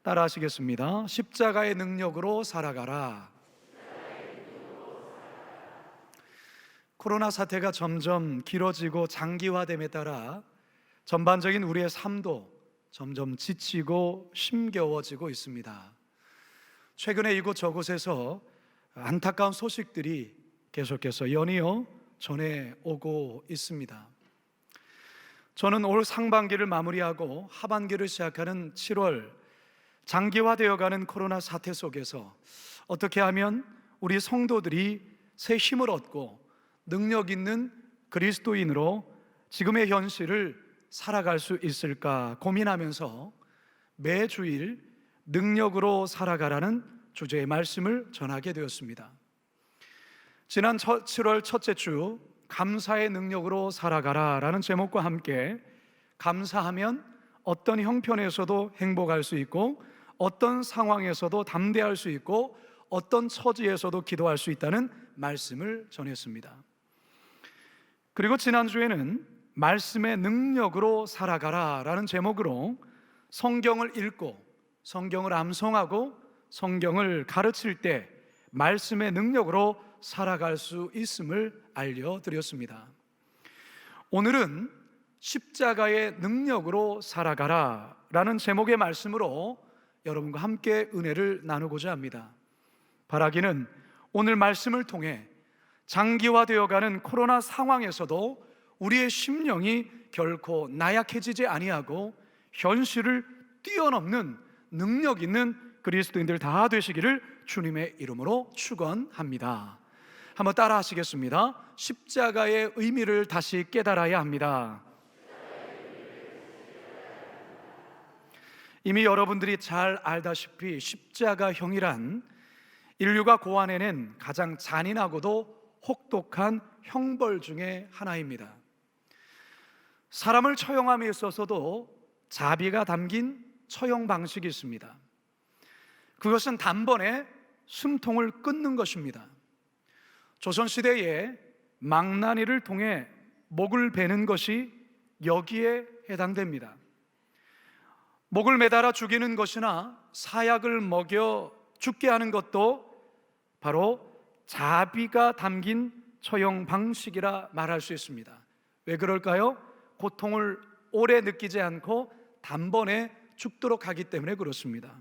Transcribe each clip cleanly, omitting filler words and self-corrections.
따라 하시겠습니다. 십자가의 능력으로 살아가라. 코로나 사태가 점점 길어지고 장기화됨에 따라 전반적인 우리의 삶도 점점 지치고 힘겨워지고 있습니다. 최근에 이곳저곳에서 안타까운 소식들이 계속해서 연이어 전해오고 있습니다. 저는 올 상반기를 마무리하고 하반기를 시작하는 7월, 장기화되어가는 코로나 사태 속에서 어떻게 하면 우리 성도들이 새 힘을 얻고 능력 있는 그리스도인으로 지금의 현실을 살아갈 수 있을까 고민하면서 매주일 능력으로 살아가라는 주제의 말씀을 전하게 되었습니다. 지난 7월 첫째 주 감사의 능력으로 살아가라 라는 제목과 함께 감사하면 어떤 형편에서도 행복할 수 있고 어떤 상황에서도 담대할 수 있고 어떤 처지에서도 기도할 수 있다는 말씀을 전했습니다. 그리고 지난주에는 말씀의 능력으로 살아가라 라는 제목으로 성경을 읽고 성경을 암송하고 성경을 가르칠 때 말씀의 능력으로 살아갈 수 있음을 알려드렸습니다. 오늘은 십자가의 능력으로 살아가라 라는 제목의 말씀으로 여러분과 함께 은혜를 나누고자 합니다. 바라기는 오늘 말씀을 통해 장기화되어가는 코로나 상황에서도 우리의 심령이 결코 나약해지지 아니하고 현실을 뛰어넘는 능력 있는 그리스도인들 다 되시기를 주님의 이름으로 축원합니다. 한번 따라 하시겠습니다. 십자가의 의미를 다시 깨달아야 합니다. 이미 여러분들이 잘 알다시피 십자가형이란 인류가 고안해낸 가장 잔인하고도 혹독한 형벌 중에 하나입니다. 사람을 처형함에 있어서도 자비가 담긴 처형 방식이 있습니다. 그것은 단번에 숨통을 끊는 것입니다. 조선시대에 망나니를 통해 목을 베는 것이 여기에 해당됩니다. 목을 매달아 죽이는 것이나 사약을 먹여 죽게 하는 것도 바로 자비가 담긴 처형 방식이라 말할 수 있습니다. 왜 그럴까요? 고통을 오래 느끼지 않고 단번에 죽도록 하기 때문에 그렇습니다.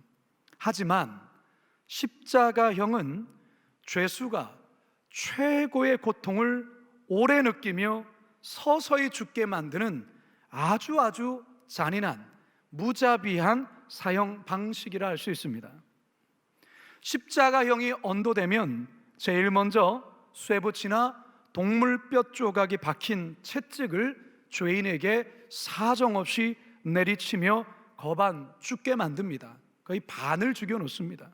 하지만 십자가형은 죄수가 최고의 고통을 오래 느끼며 서서히 죽게 만드는 아주 잔인한 무자비한 사형 방식이라 할 수 있습니다. 십자가형이 언도되면 제일 먼저 쇠붙이나 동물 뼈 조각이 박힌 채찍을 죄인에게 사정없이 내리치며 거반 죽게 만듭니다. 거의 반을 죽여놓습니다.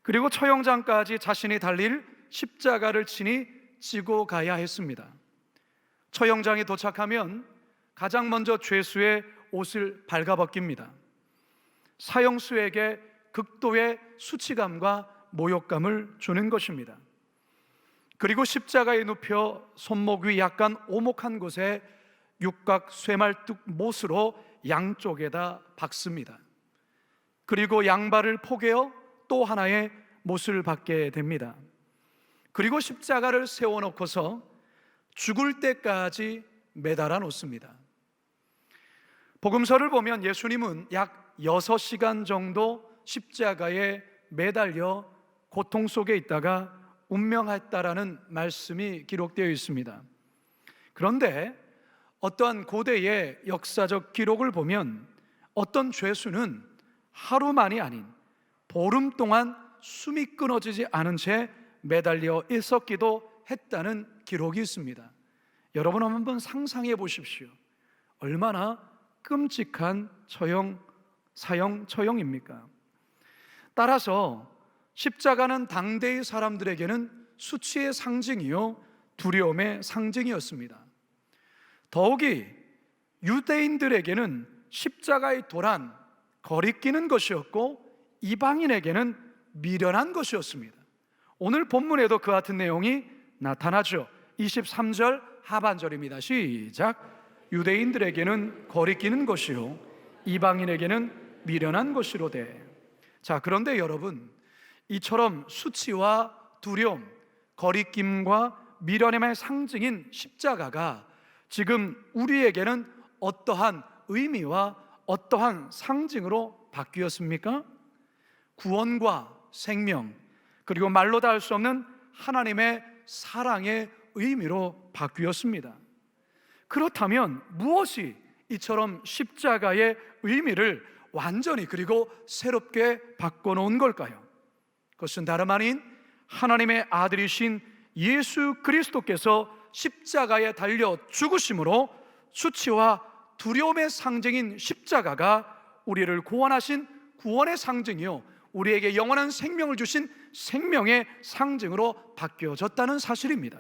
그리고 처형장까지 자신이 달릴 십자가를 친히 지고 가야 했습니다. 처형장에 도착하면 가장 먼저 죄수의 옷을 발가벗깁니다. 사형수에게 극도의 수치감과 모욕감을 주는 것입니다. 그리고 십자가에 눕혀 손목 위 약간 오목한 곳에 육각 쇠말뚝 못으로 양쪽에다 박습니다. 그리고 양발을 포개어 또 하나의 못을 받게 됩니다. 그리고 십자가를 세워놓고서 죽을 때까지 매달아 놓습니다. 복음서를 보면 예수님은 약 6시간 정도 십자가에 매달려 고통 속에 있다가 운명했다라는 말씀이 기록되어 있습니다. 그런데 어떠한 고대의 역사적 기록을 보면 어떤 죄수는 하루만이 아닌 보름 동안 숨이 끊어지지 않은 채 매달려 있었기도 했다는 기록이 있습니다. 여러분 한번 상상해 보십시오. 얼마나 끔찍한 사형 처형입니까? 따라서 십자가는 당대의 사람들에게는 수치의 상징이요 두려움의 상징이었습니다. 더욱이 유대인들에게는 십자가의 도란, 거리끼는 것이었고 이방인에게는 미련한 것이었습니다. 오늘 본문에도 그 같은 내용이 나타나죠. 23절 하반절입니다. 시작. 유대인들에게는 거리끼는 것이요 이방인에게는 미련한 것이로되. 자, 그런데 여러분, 이처럼 수치와 두려움, 거리낌과 미련함의 상징인 십자가가 지금 우리에게는 어떠한 의미와 어떠한 상징으로 바뀌었습니까? 구원과 생명, 그리고 말로 다 할 수 없는 하나님의 사랑의 의미로 바뀌었습니다. 그렇다면 무엇이 이처럼 십자가의 의미를 완전히 그리고 새롭게 바꿔놓은 걸까요? 그것은 다름 아닌 하나님의 아들이신 예수 그리스도께서 십자가에 달려 죽으심으로 수치와 두려움의 상징인 십자가가 우리를 구원하신 구원의 상징이요, 우리에게 영원한 생명을 주신 생명의 상징으로 바뀌어졌다는 사실입니다.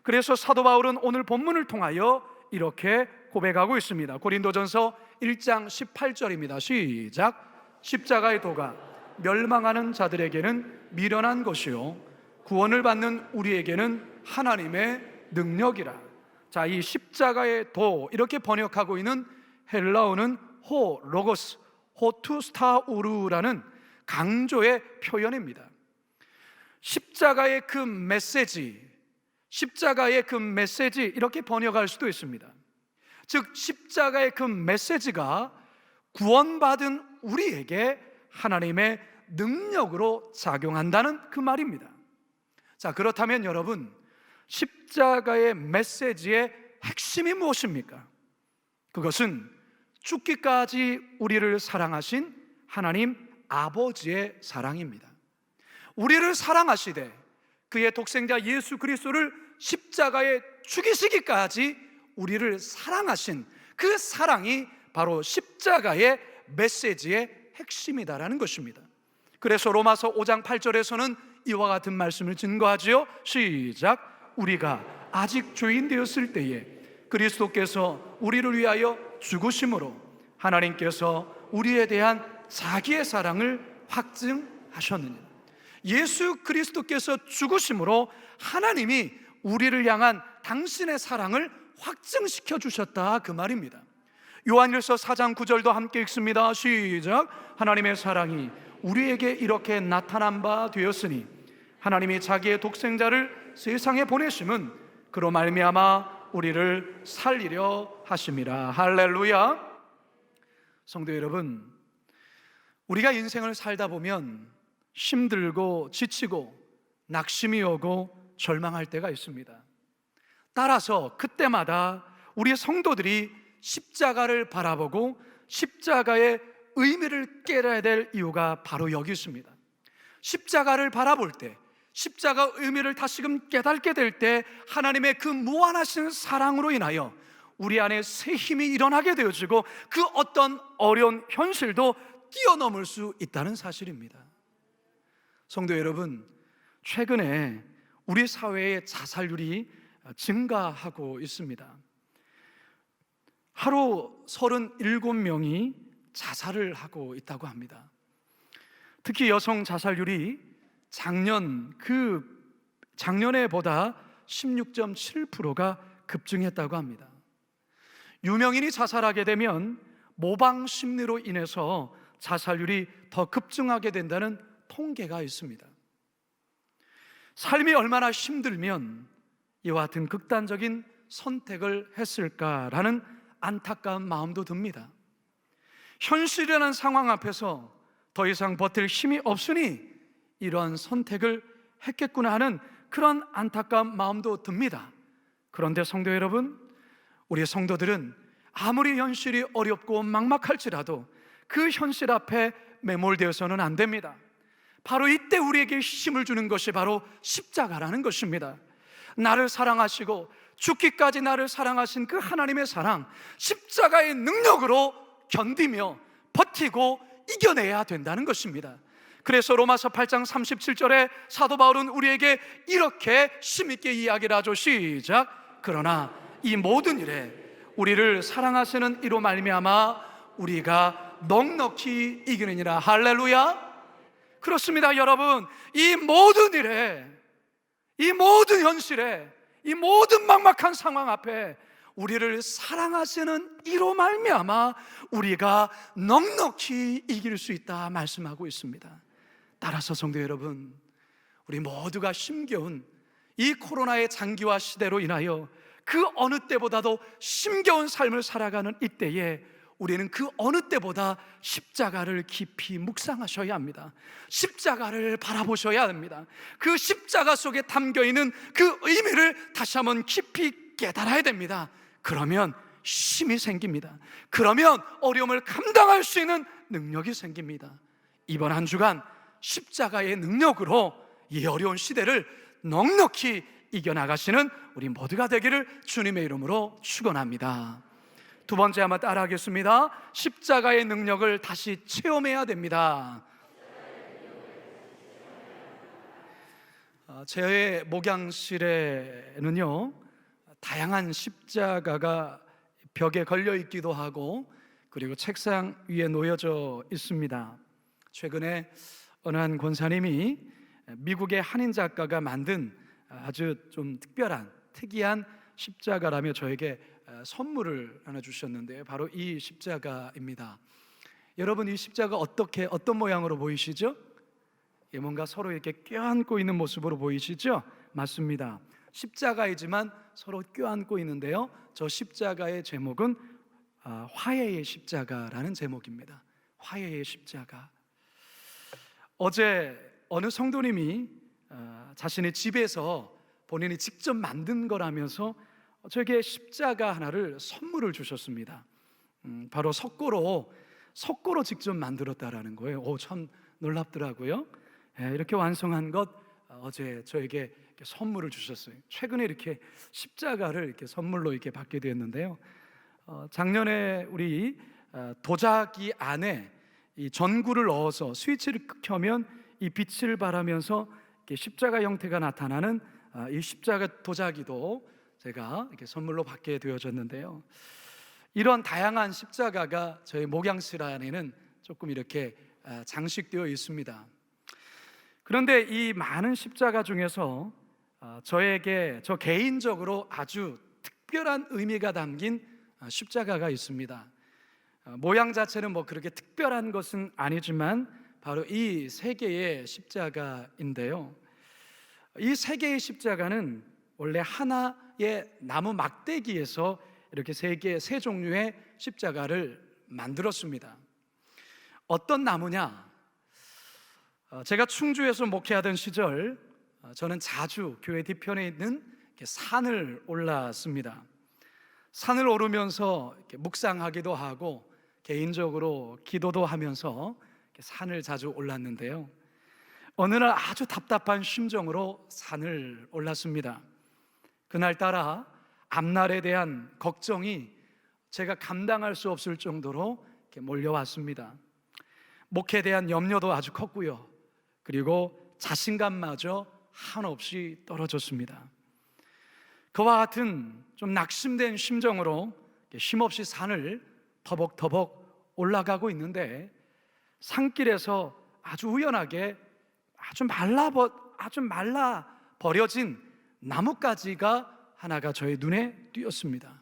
그래서 사도 바울은 오늘 본문을 통하여 이렇게 고백하고 있습니다. 고린도전서 1장 18절입니다. 시작. 십자가의 도가 멸망하는 자들에게는 미련한 것이요 구원을 받는 우리에게는 하나님의 능력이라. 자, 이 십자가의 도, 이렇게 번역하고 있는 헬라어는 호 로고스, 호투스타우르라는 강조의 표현입니다. 십자가의 그 메시지, 십자가의 그 메시지, 이렇게 번역할 수도 있습니다. 즉 십자가의 그 메시지가 구원받은 우리에게 하나님의 능력으로 작용한다는 그 말입니다. 자, 그렇다면 여러분, 십자가의 메시지의 핵심이 무엇입니까? 그것은 죽기까지 우리를 사랑하신 하나님 아버지의 사랑입니다. 우리를 사랑하시되 그의 독생자 예수 그리스도를 십자가에 죽이시기까지 우리를 사랑하신 그 사랑이 바로 십자가의 메시지의 핵심이다라는 것입니다. 그래서 로마서 5장 8절에서는 이와 같은 말씀을 증거하지요. 시작. 우리가 아직 죄인 되었을 때에 그리스도께서 우리를 위하여 죽으심으로 하나님께서 우리에 대한 자기의 사랑을 확증하셨느니라. 예수 그리스도께서 죽으심으로 하나님이 우리를 향한 당신의 사랑을 확증시켜 주셨다, 그 말입니다. 요한일서 4장 9절도 함께 읽습니다. 시작. 하나님의 사랑이 우리에게 이렇게 나타난 바 되었으니 하나님이 자기의 독생자를 세상에 보내심은 그로 말미암아 우리를 살리려 하심이라. 할렐루야. 성도 여러분, 우리가 인생을 살다 보면 힘들고 지치고 낙심이 오고 절망할 때가 있습니다. 따라서 그때마다 우리 성도들이 십자가를 바라보고 십자가의 의미를 깨달아야 될 이유가 바로 여기 있습니다. 십자가를 바라볼 때, 십자가 의미를 다시금 깨닫게 될 때 하나님의 그 무한하신 사랑으로 인하여 우리 안에 새 힘이 일어나게 되어지고 그 어떤 어려운 현실도 뛰어넘을 수 있다는 사실입니다. 성도 여러분, 최근에 우리 사회의 자살률이 증가하고 있습니다. 하루 37명이 자살을 하고 있다고 합니다. 특히 여성 자살률이 작년에보다 16.7%가 급증했다고 합니다. 유명인이 자살하게 되면 모방 심리로 인해서 자살률이 더 급증하게 된다는 통계가 있습니다. 삶이 얼마나 힘들면 이와 같은 극단적인 선택을 했을까라는 안타까운 마음도 듭니다. 현실이라는 상황 앞에서 더 이상 버틸 힘이 없으니 이러한 선택을 했겠구나 하는 그런 안타까운 마음도 듭니다. 그런데 성도 여러분, 우리 성도들은 아무리 현실이 어렵고 막막할지라도 그 현실 앞에 매몰되어서는 안 됩니다. 바로 이때 우리에게 힘을 주는 것이 바로 십자가라는 것입니다. 나를 사랑하시고 죽기까지 나를 사랑하신 그 하나님의 사랑, 십자가의 능력으로 견디며 버티고 이겨내야 된다는 것입니다. 그래서 로마서 8장 37절에 사도 바울은 우리에게 이렇게 힘있게 이야기를 하죠. 시작. 그러나 이 모든 일에 우리를 사랑하시는 이로 말미암아 우리가 넉넉히 이기느니라. 할렐루야. 그렇습니다. 여러분, 이 모든 일에, 이 모든 현실에, 이 모든 막막한 상황 앞에 우리를 사랑하시는 이로 말미암아 우리가 넉넉히 이길 수 있다 말씀하고 있습니다. 따라서 성도 여러분, 우리 모두가 힘겨운 이 코로나의 장기화 시대로 인하여 그 어느 때보다도 힘겨운 삶을 살아가는 이때에 우리는 그 어느 때보다 십자가를 깊이 묵상하셔야 합니다. 십자가를 바라보셔야 합니다. 그 십자가 속에 담겨있는 그 의미를 다시 한번 깊이 깨달아야 됩니다. 그러면 힘이 생깁니다. 그러면 어려움을 감당할 수 있는 능력이 생깁니다. 이번 한 주간 십자가의 능력으로 이 어려운 시대를 넉넉히 이겨나가시는 우리 모두가 되기를 주님의 이름으로 축원합니다. 두 번째 한번 따라하겠습니다. 십자가의 능력을 다시 체험해야 됩니다. 제 목양실에는요, 다양한 십자가가 벽에 걸려 있기도 하고 그리고 책상 위에 놓여져 있습니다. 최근에 어느 한 권사님이 미국의 한인 작가가 만든 아주 좀 특이한 십자가라며 저에게 선물을 하나 주셨는데 바로 이 십자가입니다. 여러분, 이 십자가 어떤 모양으로 보이시죠? 뭔가 서로 이렇게 껴안고 있는 모습으로 보이시죠? 맞습니다. 십자가이지만 서로 껴안고 있는데요, 저 십자가의 제목은 화해의 십자가라는 제목입니다. 화해의 십자가. 어제 어느 성도님이 자신의 집에서 본인이 직접 만든 거라면서 저에게 십자가 하나를 선물을 주셨습니다. 바로 석고로 직접 만들었다라는 거예요. 참 놀랍더라고요. 이렇게 완성한 것 어제 저에게 선물을 주셨어요. 최근에 이렇게 십자가를 이렇게 선물로 이렇게 받게 되었는데요. 작년에 우리 도자기 안에 이 전구를 넣어서 스위치를 켜면 이 빛을 발하면서 십자가 형태가 나타나는 이 십자가 도자기도 제가 이렇게 선물로 받게 되어졌는데요. 이런 다양한 십자가가 저희 목양실 안에는 조금 이렇게 장식되어 있습니다. 그런데 이 많은 십자가 중에서 저 개인적으로 아주 특별한 의미가 담긴 십자가가 있습니다. 모양 자체는 그렇게 특별한 것은 아니지만 바로 이 세 개의 십자가인데요, 이 세 개의 십자가는 원래 하나의 나무 막대기에서 이렇게 세 종류의 십자가를 만들었습니다. 어떤 나무냐? 제가 충주에서 목회하던 시절 저는 자주 교회 뒤편에 있는 산을 올랐습니다. 산을 오르면서 묵상하기도 하고 개인적으로 기도도 하면서 산을 자주 올랐는데요, 어느 날 아주 답답한 심정으로 산을 올랐습니다. 그날따라 앞날에 대한 걱정이 제가 감당할 수 없을 정도로 몰려왔습니다. 목회에 대한 염려도 아주 컸고요, 그리고 자신감마저 한없이 떨어졌습니다. 그와 같은 좀 낙심된 심정으로 힘없이 산을 터벅터벅 올라가고 있는데 산길에서 아주 우연하게 아주 말라 버려진 나뭇가지가 하나가 저의 눈에 띄었습니다.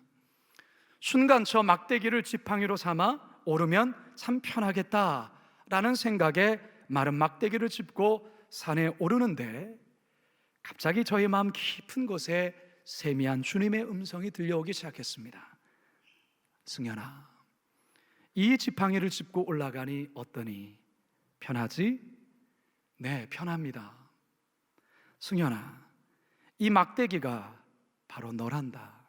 순간 저 막대기를 지팡이로 삼아 오르면 참 편하겠다라는 생각에 마른 막대기를 짚고 산에 오르는데 갑자기 저의 마음 깊은 곳에 세미한 주님의 음성이 들려오기 시작했습니다. 승현아, 이 지팡이를 짚고 올라가니 어떠니? 편하지? 네, 편합니다. 승현아, 이 막대기가 바로 너란다.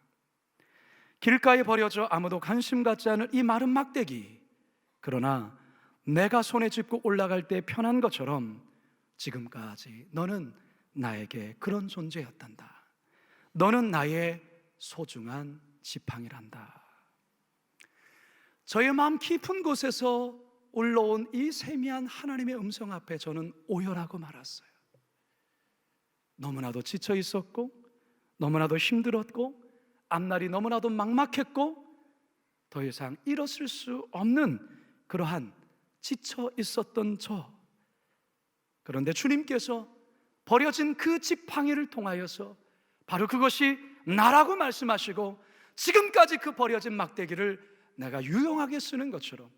길가에 버려져 아무도 관심 갖지 않을 이 마른 막대기, 그러나 내가 손에 짚고 올라갈 때 편한 것처럼 지금까지 너는 나에게 그런 존재였단다. 너는 나의 소중한 지팡이란다. 저의 마음 깊은 곳에서 올라온 이 세미한 하나님의 음성 앞에 저는 오열하고 말았어요. 너무나도 지쳐 있었고, 너무나도 힘들었고, 앞날이 너무나도 막막했고, 더 이상 일어설 수 없는 그러한 지쳐 있었던 저. 그런데 주님께서 버려진 그 지팡이를 통하여서 바로 그것이 나라고 말씀하시고 지금까지 그 버려진 막대기를 내가 유용하게 쓰는 것처럼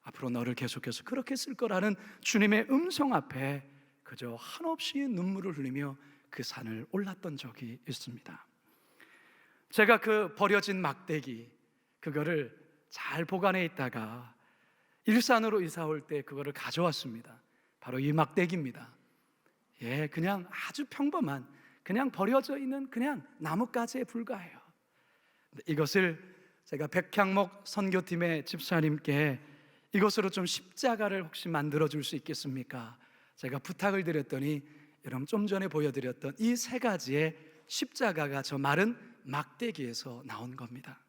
앞으로 너를 계속해서 그렇게 쓸 거라는 주님의 음성 앞에 그저 한없이 눈물을 흘리며 그 산을 올랐던 적이 있습니다. 제가 그 버려진 막대기 그거를 잘 보관해 있다가 일산으로 이사 올 때 그거를 가져왔습니다. 바로 이 막대기입니다. 그냥 아주 평범한 그냥 버려져 있는 그냥 나뭇가지에 불과해요. 이것을 제가 백향목 선교팀의 집사님께 이것으로 좀 십자가를 혹시 만들어 줄 수 있겠습니까? 제가 부탁을 드렸더니 여러분 좀 전에 보여드렸던 이 세 가지의 십자가가 저 마른 막대기에서 나온 겁니다.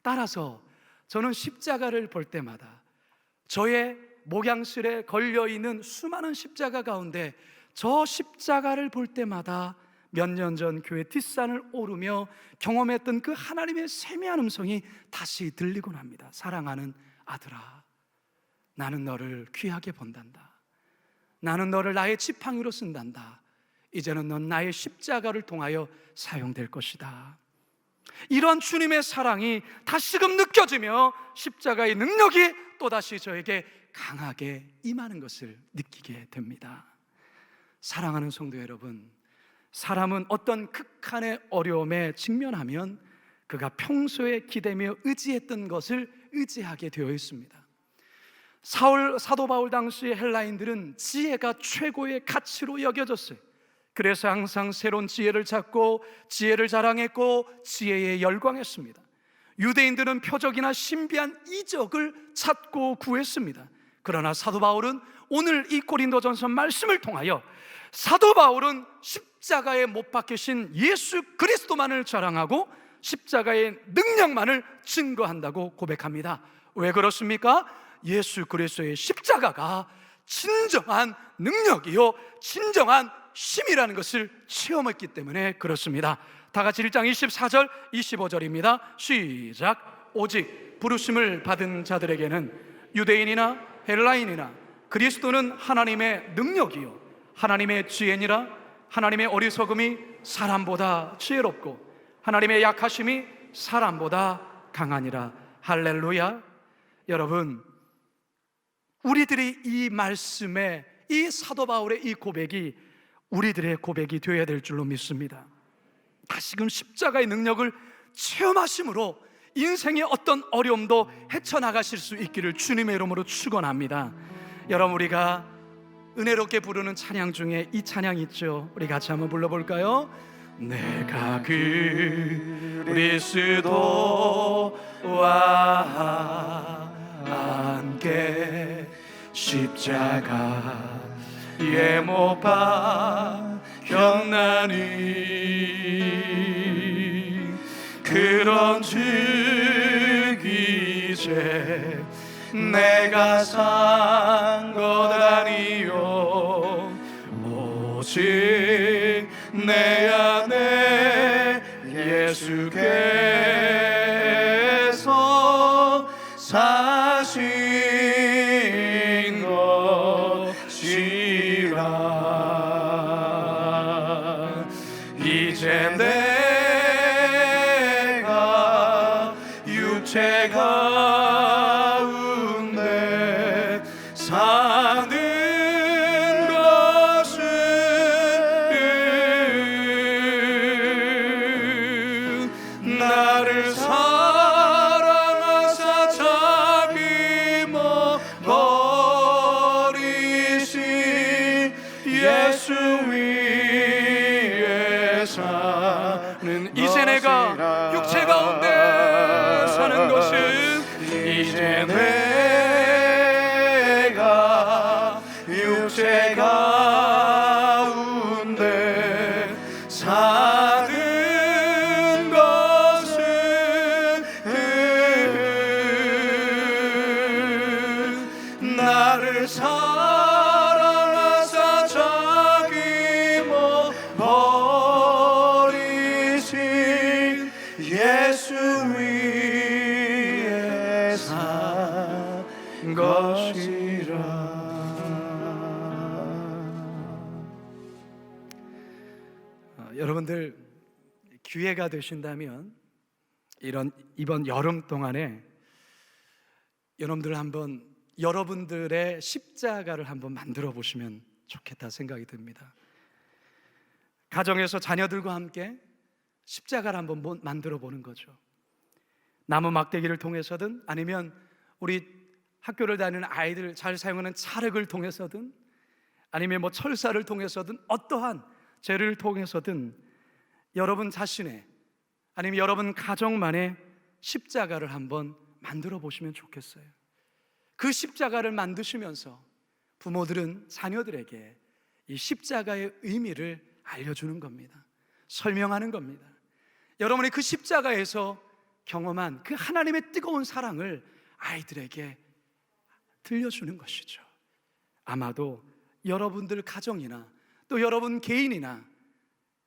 따라서 저는 십자가를 볼 때마다 저의 목양실에 걸려있는 수많은 십자가 가운데 저 십자가를 볼 때마다 몇 년 전 교회 뒷산을 오르며 경험했던 그 하나님의 세미한 음성이 다시 들리곤 합니다. 사랑하는 아들아, 나는 너를 귀하게 본단다. 나는 너를 나의 지팡이로 쓴단다. 이제는 넌 나의 십자가를 통하여 사용될 것이다. 이런 주님의 사랑이 다시금 느껴지며 십자가의 능력이 또다시 저에게 강하게 임하는 것을 느끼게 됩니다. 사랑하는 성도 여러분, 사람은 어떤 극한의 어려움에 직면하면 그가 평소에 기대며 의지했던 것을 의지하게 되어 있습니다. 사도 바울 당시 헬라인들은 지혜가 최고의 가치로 여겨졌어요. 그래서 항상 새로운 지혜를 찾고 지혜를 자랑했고 지혜에 열광했습니다. 유대인들은 표적이나 신비한 이적을 찾고 구했습니다. 그러나 사도 바울은 오늘 이 고린도전서 말씀을 통하여 사도 바울은 십자가에 못 박히신 예수 그리스도만을 자랑하고 십자가의 능력만을 증거한다고 고백합니다. 왜 그렇습니까? 예수 그리스도의 십자가가 진정한 능력이요 진정한 힘이라는 것을 체험했기 때문에 그렇습니다. 다 같이 1장 24절 25절입니다 시작. 오직 부르심을 받은 자들에게는 유대인이나 헬라인이나 그리스도는 하나님의 능력이요 하나님의 지혜니라. 하나님의 어리석음이 사람보다 지혜롭고 하나님의 약하심이 사람보다 강하니라. 할렐루야. 여러분, 우리들이 이 말씀에 이 사도 바울의 이 고백이 우리들의 고백이 되어야 될 줄로 믿습니다. 다시금 십자가의 능력을 체험하심으로 인생의 어떤 어려움도 헤쳐나가실 수 있기를 주님의 이름으로 축원합니다. 여러분, 우리가 은혜롭게 부르는 찬양 중에 이 찬양 있죠? 우리 같이 한번 불러볼까요? 내가 그리스도와 함께 십자가에 못 박혔나니 그런즉 이제 내가 산 것 아니요 오직 내 안에 예수께서 사신 것이라. 이제 내가 육체 가운데 사는 것은 나를 사랑하사 자기 버리신 예수 위에 사는 이제 내가 육체 가운데 사는 것은 이제 내가 육체 가운데 사는 것은 나를 사랑하사 자기 버리신 예수 위에 산 것이라. 여러분들 기회가 되신다면 이번 여름 동안에 여러분들 한번 여러분들의 십자가를 한번 만들어 보시면 좋겠다 생각이 듭니다. 가정에서 자녀들과 함께 십자가를 한번 만들어 보는 거죠. 나무 막대기를 통해서든 아니면 우리 학교를 다니는 아이들 잘 사용하는 찰흙을 통해서든 아니면 철사를 통해서든 어떠한 재를 통해서든 여러분 자신의 아니면 여러분 가정만의 십자가를 한번 만들어 보시면 좋겠어요. 그 십자가를 만드시면서 부모들은 자녀들에게 이 십자가의 의미를 알려주는 겁니다. 설명하는 겁니다. 여러분이 그 십자가에서 경험한 그 하나님의 뜨거운 사랑을 아이들에게 들려주는 것이죠. 아마도 여러분들 가정이나 또 여러분 개인이나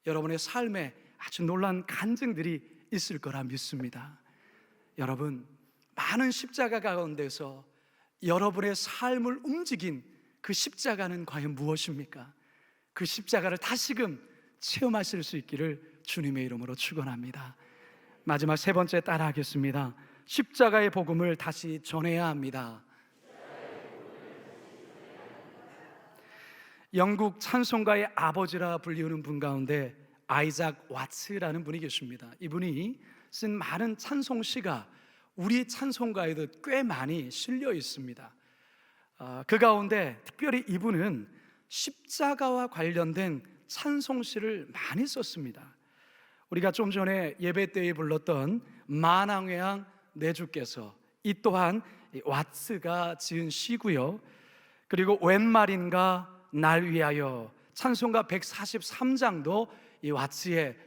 여러분의 삶에 아주 놀라운 간증들이 있을 거라 믿습니다. 여러분, 많은 십자가 가운데서 여러분의 삶을 움직인 그 십자가는 과연 무엇입니까? 그 십자가를 다시금 체험하실 수 있기를 주님의 이름으로 축원합니다. 마지막 세 번째 따라하겠습니다. 십자가의 복음을 다시 전해야 합니다. 영국 찬송가의 아버지라 불리우는 분 가운데 아이작 와츠라는 분이 계십니다. 이분이 쓴 많은 찬송시가 우리 찬송가에도 꽤 많이 실려 있습니다. 그 가운데 특별히 이분은 십자가와 관련된 찬송시를 많이 썼습니다. 우리가 좀 전에 예배 때에 불렀던 만왕외양 내 주께서, 이 또한 와츠가 지은 시고요. 그리고 웬 말인가 날 위하여, 찬송가 143장도 이 와츠의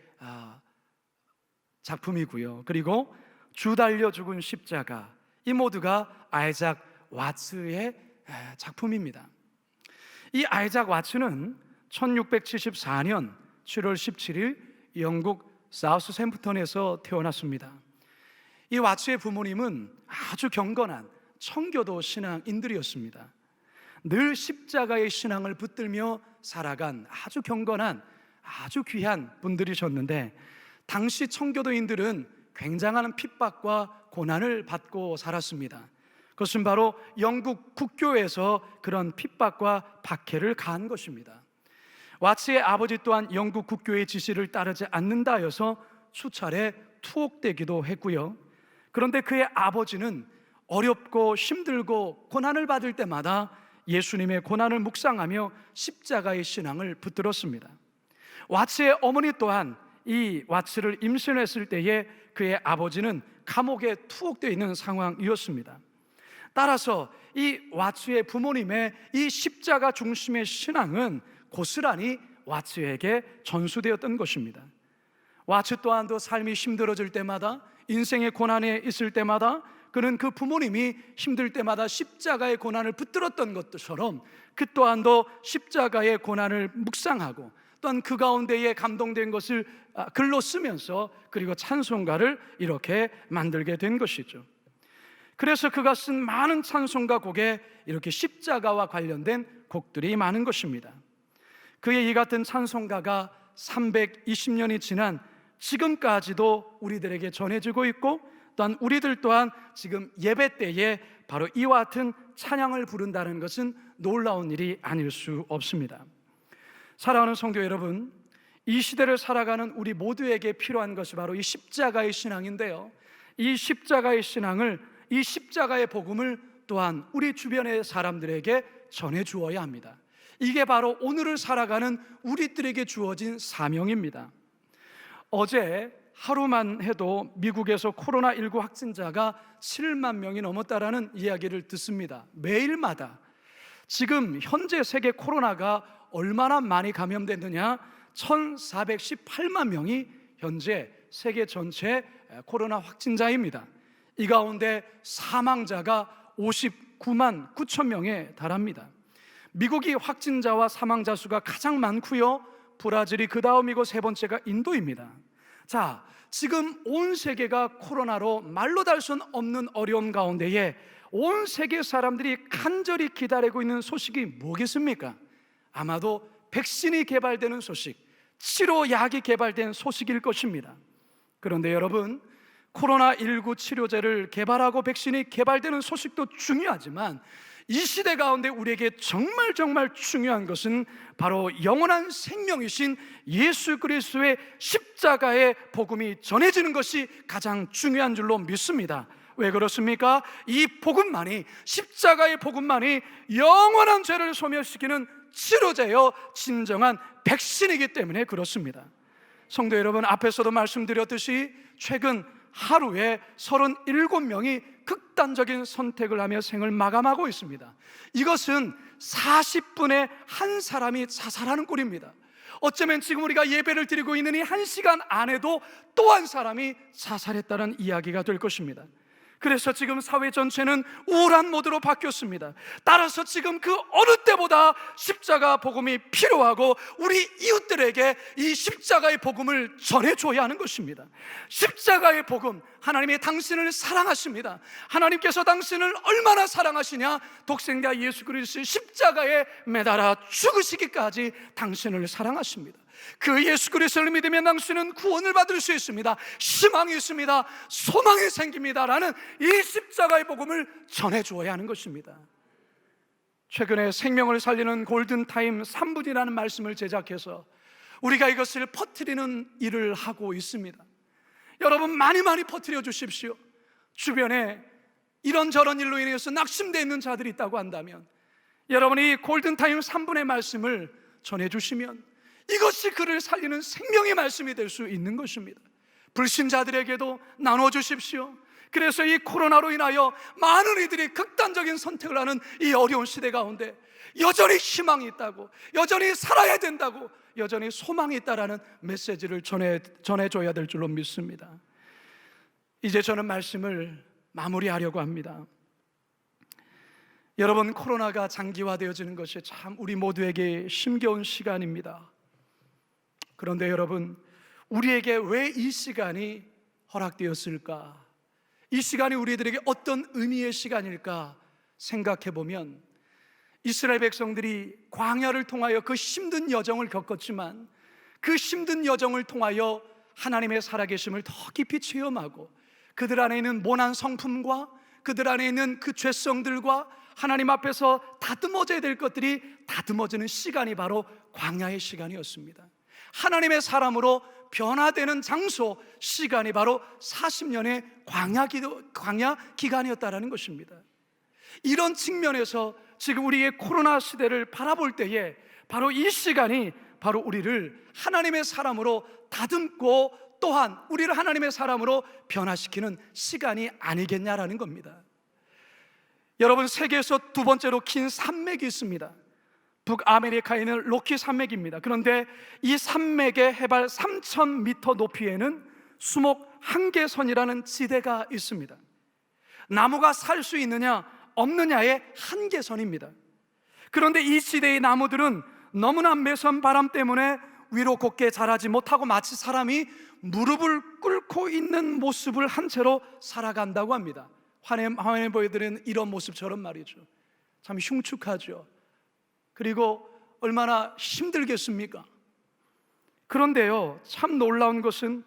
작품이고요. 그리고 주 달려 죽은 십자가, 이 모두가 아이작 와츠의 작품입니다. 이 아이작 와츠는 1674년 7월 17일 영국 사우스샘프턴에서 태어났습니다. 이 와츠의 부모님은 아주 경건한 청교도 신앙인들이었습니다. 늘 십자가의 신앙을 붙들며 살아간 아주 경건한 아주 귀한 분들이셨는데, 당시 청교도인들은 굉장한 핍박과 고난을 받고 살았습니다. 그것은 바로 영국 국교에서 그런 핍박과 박해를 가한 것입니다. 와츠의 아버지 또한 영국 국교의 지시를 따르지 않는다 하여서 수차례 투옥되기도 했고요. 그런데 그의 아버지는 어렵고 힘들고 고난을 받을 때마다 예수님의 고난을 묵상하며 십자가의 신앙을 붙들었습니다. 와츠의 어머니 또한 이 와츠를 임신했을 때에 그의 아버지는 감옥에 투옥되어 있는 상황이었습니다. 따라서 이 와츠의 부모님의 이 십자가 중심의 신앙은 고스란히 와츠에게 전수되었던 것입니다. 와츠 또한도 삶이 힘들어질 때마다, 인생의 고난에 있을 때마다 그는 그 부모님이 힘들 때마다 십자가의 고난을 붙들었던 것처럼 그 또한도 십자가의 고난을 묵상하고 또한 그 가운데에 감동된 것을 글로 쓰면서 그리고 찬송가를 이렇게 만들게 된 것이죠. 그래서 그가 쓴 많은 찬송가 곡에 이렇게 십자가와 관련된 곡들이 많은 것입니다. 그의 이 같은 찬송가가 320년이 지난 지금까지도 우리들에게 전해지고 있고, 또한 우리들 또한 지금 예배 때에 바로 이와 같은 찬양을 부른다는 것은 놀라운 일이 아닐 수 없습니다. 사랑하는 성도 여러분, 이 시대를 살아가는 우리 모두에게 필요한 것이 바로 이 십자가의 신앙인데요, 이 십자가의 신앙을, 이 십자가의 복음을 또한 우리 주변의 사람들에게 전해 주어야 합니다. 이게 바로 오늘을 살아가는 우리들에게 주어진 사명입니다. 어제 하루만 해도 미국에서 코로나19 확진자가 7만 명이 넘었다라는 이야기를 듣습니다. 매일마다. 지금 현재 세계 코로나가 얼마나 많이 감염됐느냐, 1418만 명이 현재 세계 전체 코로나 확진자입니다. 이 가운데 사망자가 59만 9천 명에 달합니다. 미국이 확진자와 사망자 수가 가장 많고요, 브라질이 그 다음이고 세 번째가 인도입니다. 자, 지금 온 세계가 코로나로 말로 달 수 없는 어려움 가운데에 온 세계 사람들이 간절히 기다리고 있는 소식이 뭐겠습니까? 아마도 백신이 개발되는 소식, 치료약이 개발된 소식일 것입니다. 그런데 여러분, 코로나19 치료제를 개발하고 백신이 개발되는 소식도 중요하지만 이 시대 가운데 우리에게 정말 중요한 것은 바로 영원한 생명이신 예수 그리스도의 십자가의 복음이 전해지는 것이 가장 중요한 줄로 믿습니다. 왜 그렇습니까? 이 복음만이, 십자가의 복음만이 영원한 죄를 소멸시키는 치료제요, 진정한 백신이기 때문에 그렇습니다. 성도 여러분, 앞에서도 말씀드렸듯이 최근 하루에 37명이 극단적인 선택을 하며 생을 마감하고 있습니다. 이것은 40분에 한 사람이 자살하는 꼴입니다. 어쩌면 지금 우리가 예배를 드리고 있는 이 1시간 안에도 또 한 사람이 자살했다는 이야기가 될 것입니다. 그래서 지금 사회 전체는 우울한 모드로 바뀌었습니다. 따라서 지금 그 어느 때보다 십자가 복음이 필요하고 우리 이웃들에게 이 십자가의 복음을 전해줘야 하는 것입니다. 십자가의 복음, 하나님이 당신을 사랑하십니다. 하나님께서 당신을 얼마나 사랑하시냐? 독생자 예수 그리스도의 십자가에 매달아 죽으시기까지 당신을 사랑하십니다. 그 예수 그리스도를 믿으면 당신은 구원을 받을 수 있습니다. 희망이 있습니다. 소망이 생깁니다. 라는 이 십자가의 복음을 전해주어야 하는 것입니다. 최근에 생명을 살리는 골든타임 3분이라는 말씀을 제작해서 우리가 이것을 퍼뜨리는 일을 하고 있습니다. 여러분, 많이 퍼뜨려 주십시오. 주변에 이런저런 일로 인해서 낙심되어 있는 자들이 있다고 한다면 여러분이 골든타임 3분의 말씀을 전해주시면 이것이 그를 살리는 생명의 말씀이 될 수 있는 것입니다. 불신자들에게도 나눠주십시오. 그래서 이 코로나로 인하여 많은 이들이 극단적인 선택을 하는 이 어려운 시대 가운데 여전히 희망이 있다고, 여전히 살아야 된다고, 여전히 소망이 있다라는 메시지를 전해줘야 될 줄로 믿습니다. 이제 저는 말씀을 마무리하려고 합니다. 여러분, 코로나가 장기화되어지는 것이 참 우리 모두에게 힘겨운 시간입니다. 그런데 여러분, 우리에게 왜 이 시간이 허락되었을까? 이 시간이 우리들에게 어떤 의미의 시간일까 생각해 보면, 이스라엘 백성들이 광야를 통하여 그 힘든 여정을 겪었지만 그 힘든 여정을 통하여 하나님의 살아계심을 더 깊이 체험하고 그들 안에 있는 모난 성품과 그들 안에 있는 그 죄성들과 하나님 앞에서 다듬어져야 될 것들이 다듬어지는 시간이 바로 광야의 시간이었습니다. 하나님의 사람으로 변화되는 장소, 시간이 바로 40년의 광야 기간이었다는 것입니다. 이런 측면에서 지금 우리의 코로나 시대를 바라볼 때에 바로 이 시간이 바로 우리를 하나님의 사람으로 다듬고 또한 우리를 하나님의 사람으로 변화시키는 시간이 아니겠냐라는 겁니다. 여러분, 세계에서 두 번째로 긴 산맥이 있습니다. 북아메리카에 있는 로키 산맥입니다. 그런데 이 산맥의 해발 3,000m 높이에는 수목 한계선이라는 지대가 있습니다. 나무가 살 수 있느냐 없느냐의 한계선입니다. 그런데 이 지대의 나무들은 너무나 매선 바람 때문에 위로 곧게 자라지 못하고 마치 사람이 무릎을 꿇고 있는 모습을 한 채로 살아간다고 합니다. 화면에 보여드리는 이런 모습처럼 말이죠. 참 흉측하죠. 그리고 얼마나 힘들겠습니까? 그런데요, 참 놀라운 것은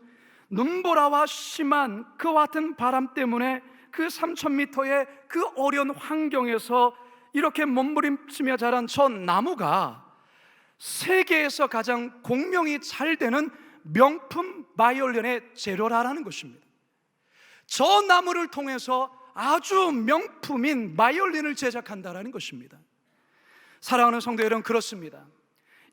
눈보라와 심한 그와 같은 바람 때문에 그 3,000m의 그 어려운 환경에서 이렇게 몸부림치며 자란 저 나무가 세계에서 가장 공명이 잘 되는 명품 바이올린의 재료라는 것입니다. 저 나무를 통해서 아주 명품인 바이올린을 제작한다는 것입니다. 사랑하는 성도 여러분, 그렇습니다.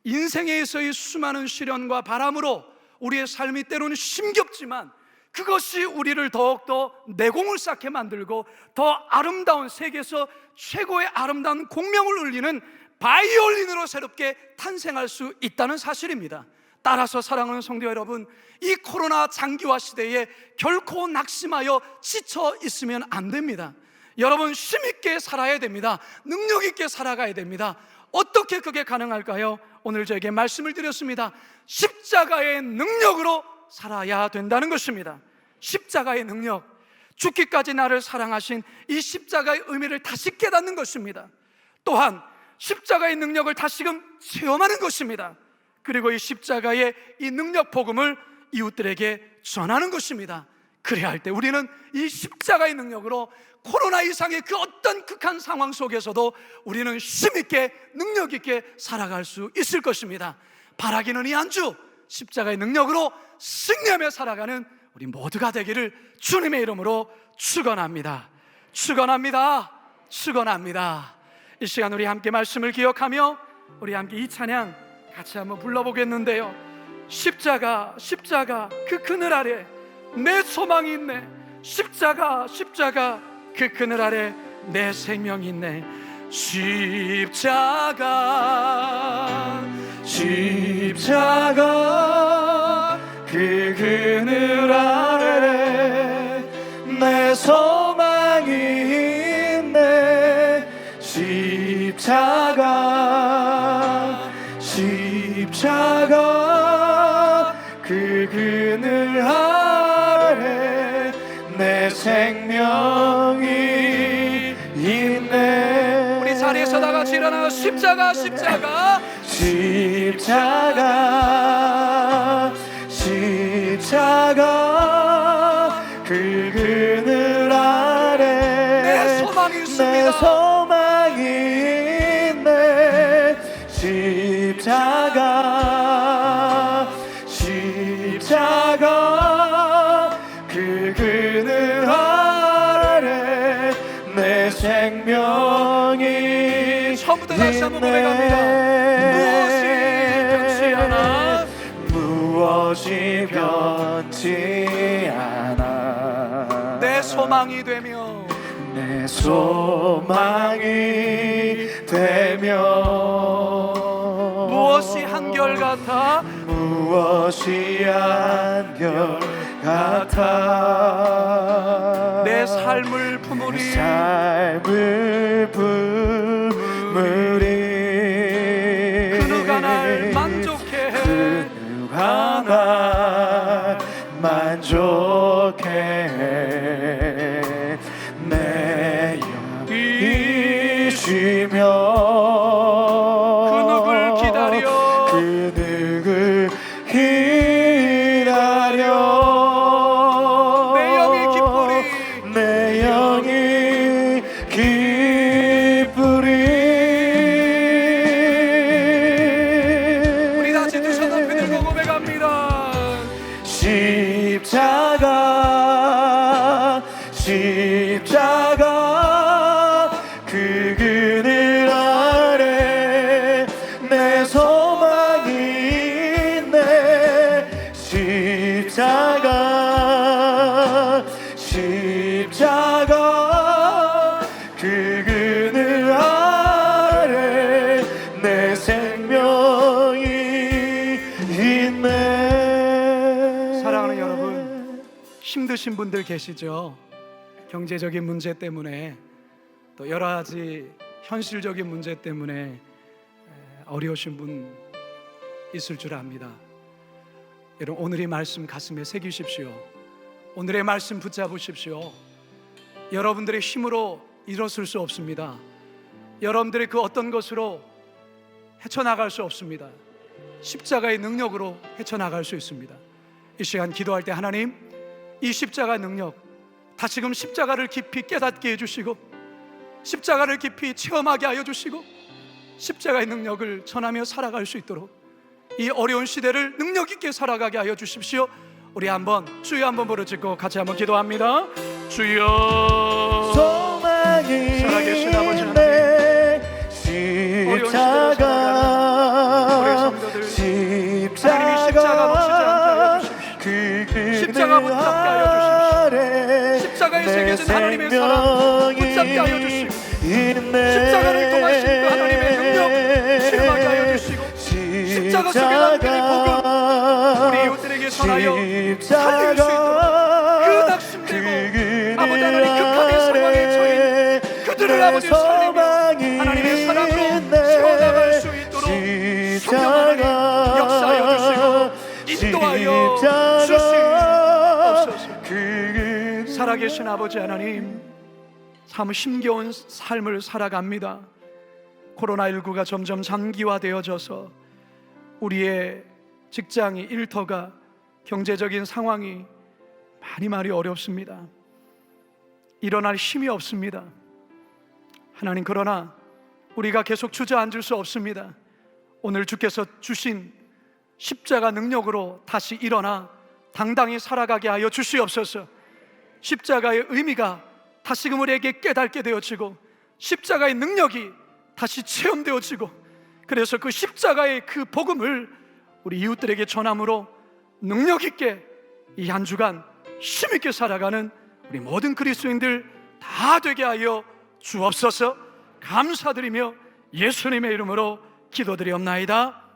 인생에서의 수많은 시련과 바람으로 우리의 삶이 때로는 힘겹지만 그것이 우리를 더욱더 내공을 쌓게 만들고 더 아름다운, 세계에서 최고의 아름다운 공명을 울리는 바이올린으로 새롭게 탄생할 수 있다는 사실입니다. 따라서 사랑하는 성도 여러분, 이 코로나 장기화 시대에 결코 낙심하여 지쳐 있으면 안 됩니다. 여러분, 힘있게 살아야 됩니다. 능력 있게 살아가야 됩니다. 어떻게 그게 가능할까요? 오늘 저에게 말씀을 드렸습니다. 십자가의 능력으로 살아야 된다는 것입니다. 십자가의 능력, 죽기까지 나를 사랑하신 이 십자가의 의미를 다시 깨닫는 것입니다. 또한 십자가의 능력을 다시금 체험하는 것입니다. 그리고 이 십자가의 이 능력 복음을 이웃들에게 전하는 것입니다. 그래야 할 때 우리는 이 십자가의 능력으로 코로나 이상의 그 어떤 극한 상황 속에서도 우리는 힘있게 능력있게 살아갈 수 있을 것입니다. 바라기는 이 한 주 십자가의 능력으로 승리하며 살아가는 우리 모두가 되기를 주님의 이름으로 축원합니다. 축원합니다. 축원합니다. 이 시간 우리 함께 말씀을 기억하며 우리 함께 이 찬양 같이 한번 불러보겠는데요. 십자가 십자가 그 그늘 아래 내 소망이 있네. 십자가 십자가 그 그늘 아래 내 생명이 있네. 십자가 십자가 그 그늘 아래 내 소망이 있네. 십자가 십자가 그 그늘 아래 내 생명이 있네. 우리 자리에서 다 같이 일어나 십자가 십자가 십자가 십자가 그 그늘 아래 내 소망이 있습니다. 내 소망이 있네. 십자가 십자가 그 그늘 아래 내 생명이 처음부터 다시 한번 고백합니다. 무엇이 변치 않아 내 소망이 되며 내 소망이 되며 무엇이 한결같아 무엇이 한결같아 내 삶을 품으리 삶을 품으리 그 누가 날 만족해 그 누가 날 만족해 내 영이 쉬며 그 누굴 기다려 그 누굴 기다려 내 영이 기쁘리 내 영이 기쁘리 우리 다시 두 손 높이 들고 고백합니다. 십자가 십자가 그 그늘 아래 내 소망이 있네. 십자가 십자가 그 그늘 아래 내 생명이 있네. 사랑하는 여러분, 힘드신 분들 계시죠? 경제적인 문제 때문에 또 여러 가지 현실적인 문제 때문에 어려우신 분 있을 줄 압니다. 여러분, 오늘의 말씀 가슴에 새기십시오. 오늘의 말씀 붙잡으십시오. 여러분들의 힘으로 일어설 수 없습니다. 여러분들의 그 어떤 것으로 헤쳐나갈 수 없습니다. 십자가의 능력으로 헤쳐나갈 수 있습니다. 이 시간 기도할 때 하나님, 이 십자가 능력 다시금 십자가를 깊이 깨닫게 해주시고 십자가를 깊이 체험하게 하여 주시고 십자가의 능력을 전하며 살아갈 수 있도록 이 어려운 시대를 능력 있게 살아가게 하여 주십시오. 우리 한번 주여 한번 부르짖고 같이 한번 기도합니다. 주여 소망이 살아계신 아버지 하나님, 십자가 하나님이 십자가 놓치지 않게 하여 주십시오. 십자가 붙잡게 하여 주십시오. 십자가에 새겨진 하나님의 사랑 붙잡게 하여 주시고 십자가를 통하신 그 하나님의 능력 체험하게 하여 주시고 십자가 속에 담긴 복음 우리 이웃들에게 전하여 살릴 수 있도록 그 낙심되고 아버지 하나님 극한의 상황에 처인 그들을 아버지 살리며 하나님의 사랑으로 세워나갈 수 있도록 성령 하나님 역사하여 주시고 인도하여 주시옵소서. 살아계신 아버지 하나님, 참 힘겨운 삶을 살아갑니다. 코로나19가 점점 장기화되어져서 우리의 직장이 일터가 경제적인 상황이 많이 어렵습니다. 일어날 힘이 없습니다. 하나님, 그러나 우리가 계속 주저앉을 수 없습니다. 오늘 주께서 주신 십자가 능력으로 다시 일어나 당당히 살아가게 하여 주시옵소서. 십자가의 의미가 다시금 우리에게 깨닫게 되어지고, 십자가의 능력이 다시 체험되어지고, 그래서 그 십자가의 그 복음을 우리 이웃들에게 전함으로 능력 있게 이 한 주간 힘 있게 살아가는 우리 모든 그리스도인들 다 되게 하여 주옵소서. 감사드리며 예수님의 이름으로 기도드리옵나이다.